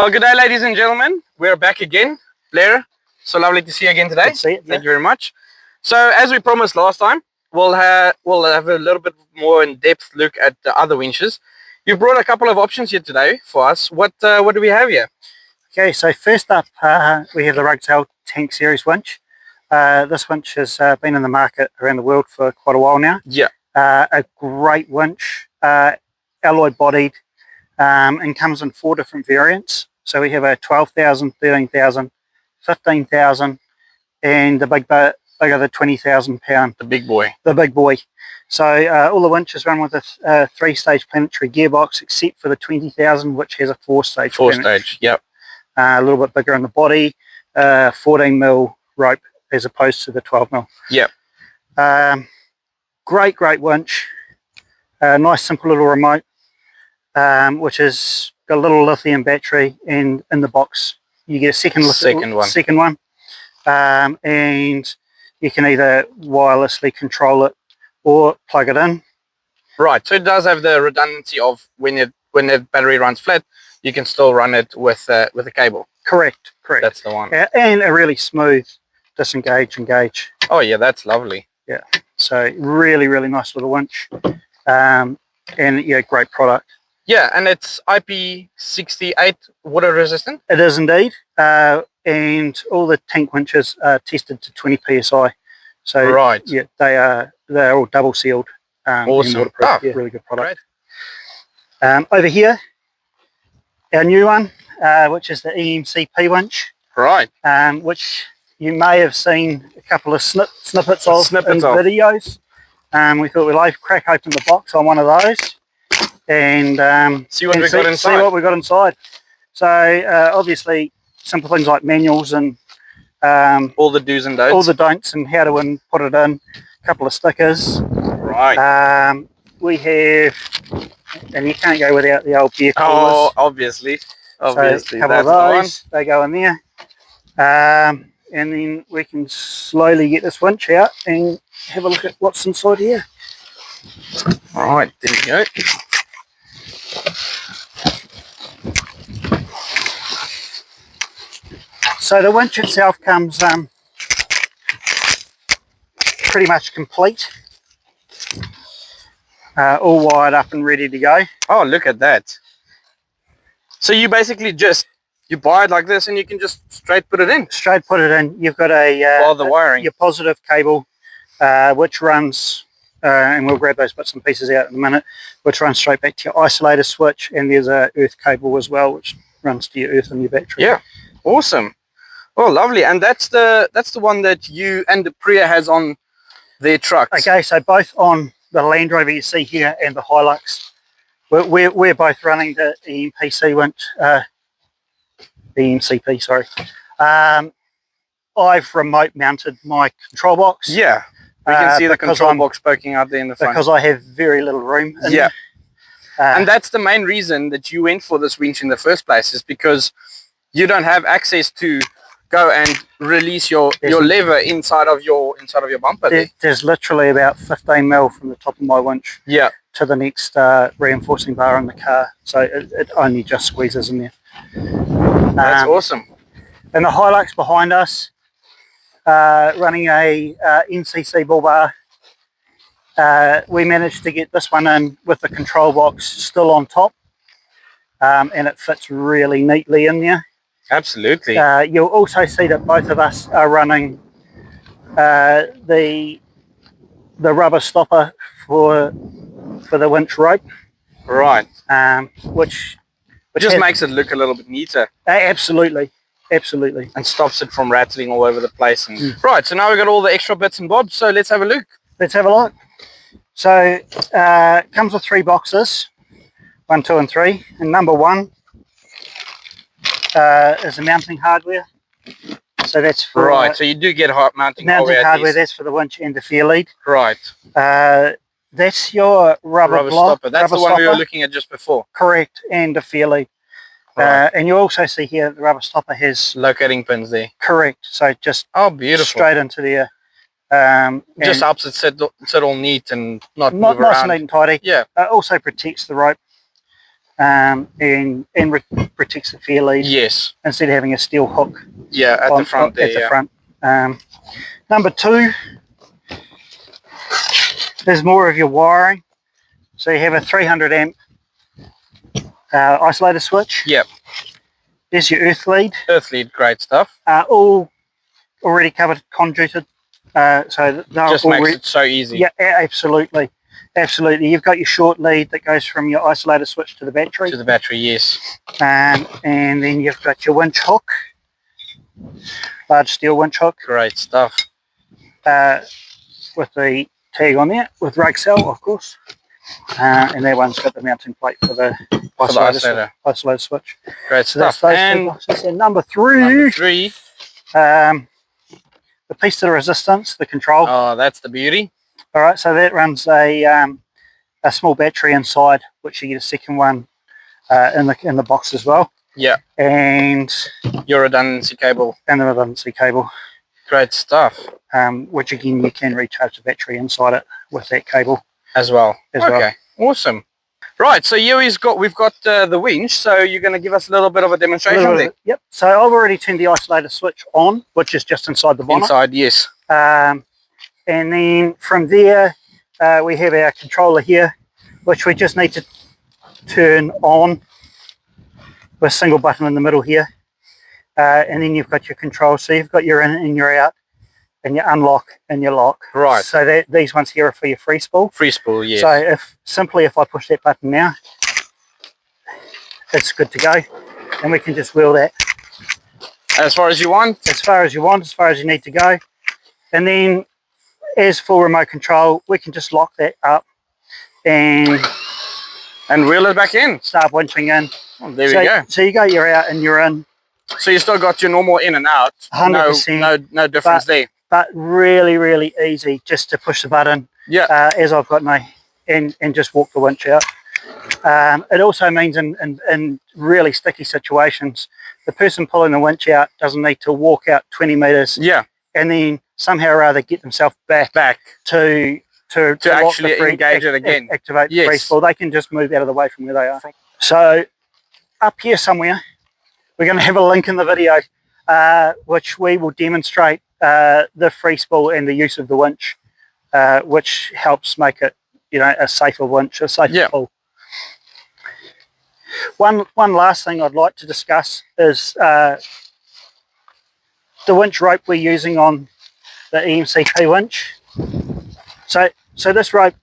Well, good day, ladies and gentlemen. We're back again. Blair, so lovely to see you again today. Good to see you. Thank you very much. So, as we promised last time, we'll have a little bit more in-depth look at the other winches. You brought a couple of options here today for us. What do we have here? Okay, so first up, we have the Rugcel Tank Series winch. This winch has been in the market around the world for quite a while now. Yeah. A great winch, alloy bodied, and comes in 4 different variants. So we have a 12,000, 13,000, 15,000, and the bigger the 20,000 pound. The big boy. The big boy. So all the winches run with a 3-stage planetary gearbox, except for the 20,000, which has a 4-stage. 4-stage, yep. A little bit bigger in the body, 14mm rope as opposed to the 12mm. Yep. Great winch. Nice simple little remote, which has got a little lithium battery, and in the box you get a second one. And you can either wirelessly control it or plug it in. Right, so it does have the redundancy of when the battery runs flat, you can still run it with a cable. Correct. That's the one. And a really smooth engage. Oh yeah, that's lovely. Yeah, so really nice little winch, and yeah, great product. Yeah, and it's IP68 water resistant. It is indeed, and all the tank winches are tested to 20 psi. So right, yeah, they're all double sealed. Awesome. Yeah, really good product. Over here, our new one, which is the EMCP winch. Right. Which you may have seen a couple of snippets of videos. We thought we'd crack open the box on one of those and see what we got inside. So obviously simple things like manuals and all the do's and don'ts. All the don'ts and how to put it in. A couple of stickers. Right. We have, and you can't go without the old beer coolers. Oh, obviously. So a couple of those, they go in there. And then we can slowly get this winch out and have a look at what's inside here. Alright, there we go. So the winch itself comes pretty much complete. All wired up and ready to go. Oh, look at that. So you basically you buy it like this and you can just straight put it in? Straight put it in. You've got the wiring. Your positive cable, which runs, and we'll grab those bits and pieces out in a minute, which runs straight back to your isolator switch, and there's a earth cable as well, which runs to your earth and your battery. Yeah, awesome. Oh, lovely. And that's the one that you and the Priya has on their trucks. Okay, so both on the Land Rover you see here and the Hilux, we're both running the EMCP, sorry. I've remote mounted my control box. Yeah, we can see the control box poking out there in the front. Because I have very little room in there. And that's the main reason that you went for this winch in the first place, is because you don't have access to go and release your lever inside of your bumper. There's literally about 15mm from the top of my winch to the next reinforcing bar in the car, so it only just squeezes in there. That's awesome. And the Hilux behind us, running a NCC bull bar. We managed to get this one in with the control box still on top, and it fits really neatly in there. Absolutely. You'll also see that both of us are running the rubber stopper for the winch rope. Right. Which just makes it look a little bit neater. Absolutely. And stops it from rattling all over the place. And right, so now we've got all the extra bits and bobs, so let's have a look. So comes with 3 boxes, 1, 2 and 3, and number 1 is the mounting hardware. So that's for right. So you do get mounting hardware. That's for the winch and the fair lead. Right. That's your rubber stopper. That's the one we were looking at just before. Correct, and the fair lead. Right. And you also see here the rubber stopper has locating pins there. Correct. So just beautiful, straight into there. Just helps it sit all neat and not move nice around. and neat and tidy. Yeah. Also protects the rope. and protects the fair lead. Yes. Instead of having a steel hook. Yeah, at the front there. At the front. Number 2 is more of your wiring. So you have a 300 amp isolator switch. Yep. There's your earth lead. Earth lead, great stuff. All already covered, conduited. So just makes it so easy. Yeah, absolutely. Absolutely. You've got your short lead that goes from your isolator switch to the battery. To the battery, yes. And then you've got your winch hook. Large steel winch hook. Great stuff. With the tag on there, with Rugcel, of course. And that one's got the mounting plate for the isolator switch. Great stuff. And number 3. The piece to the resistance, the control. Oh, that's the beauty. All right, so that runs a small battery inside, which you get a second one in the box as well. Yeah. And your redundancy cable. And the redundancy cable. Great stuff. Which again, you can recharge the battery inside it with that cable as well. Okay, awesome. Right, so here we've got the winch. So you're going to give us a little bit of a demonstration there. Yep. So I've already turned the isolator switch on, which is just inside the bonnet. Inside, yes. And then from there, we have our controller here, which we just need to turn on with a single button in the middle here. And then you've got your control. So you've got your in and your out, and your unlock and your lock. Right. So these ones here are for your free spool. Free spool, yes. So if I push that button now, it's good to go. And we can just wheel that. As far as you want? As far as you want, as far as you need to go. And then as full remote control, we can just lock that up and wheel it back in. Start winching in. Oh, there we go. So you got your out and you're in. So you still got your normal in and out. 100%. No difference there. But really, really easy just to push the button. Yeah. As I've got now, and just walk the winch out. It also means in really sticky situations, the person pulling the winch out doesn't need to walk out 20 meters. Yeah. And then somehow or other get themselves back to actually engage it again. Activate the free spool. They can just move out of the way from where they are. So up here somewhere, we're going to have a link in the video, which we will demonstrate the free spool and the use of the winch, which helps make it, a safer winch, a safer pull. One last thing I'd like to discuss is the winch rope we're using on the EMCP winch. So this rope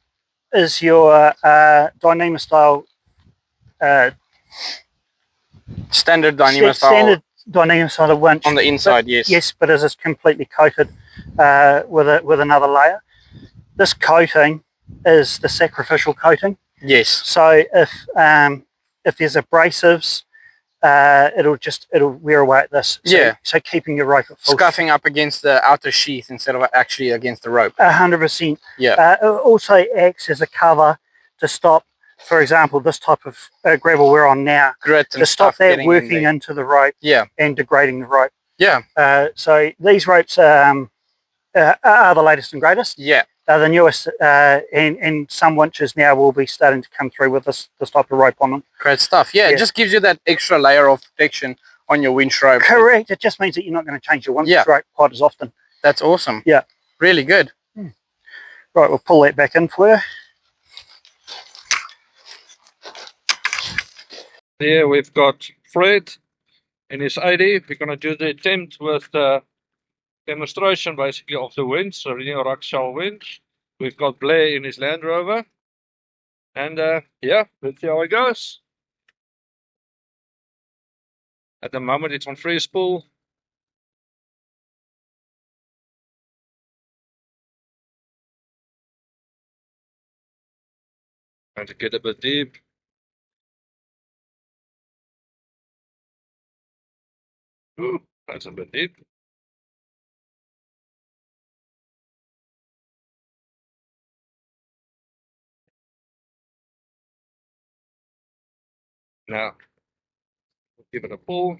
is your Dyneema style, standard Dyneema style. Standard Dyneema style winch on the inside, yes. Yes, but it is completely coated with another layer. This coating is the sacrificial coating. Yes. So if there's abrasives, it'll wear away at this. So keeping your rope at full. Scuffing up against the outer sheath instead of actually against the rope. 100%. Yeah. It also acts as a cover to stop, for example, this type of gravel we're on now. Grit and to stop that working into the rope. Yeah. And degrading the rope. Yeah. So these ropes are the latest and greatest. Yeah. They're the newest, and some winches now will be starting to come through with this type of rope on them. Great stuff. Yeah, it just gives you that extra layer of protection on your winch rope. Correct. It just means that you're not going to change your winch rope quite as often. That's awesome. Yeah. Really good. Right, we'll pull that back in for you. There we've got Fred in his 80. We're going to do the attempt with the demonstration basically of the winch, so the new Rugcel Winch. We've got Blair in his Land Rover. And yeah, let's see how it goes. At the moment it's on free spool. Trying to get a bit deep. Ooh, that's a bit deep. Now, we'll give it a pull.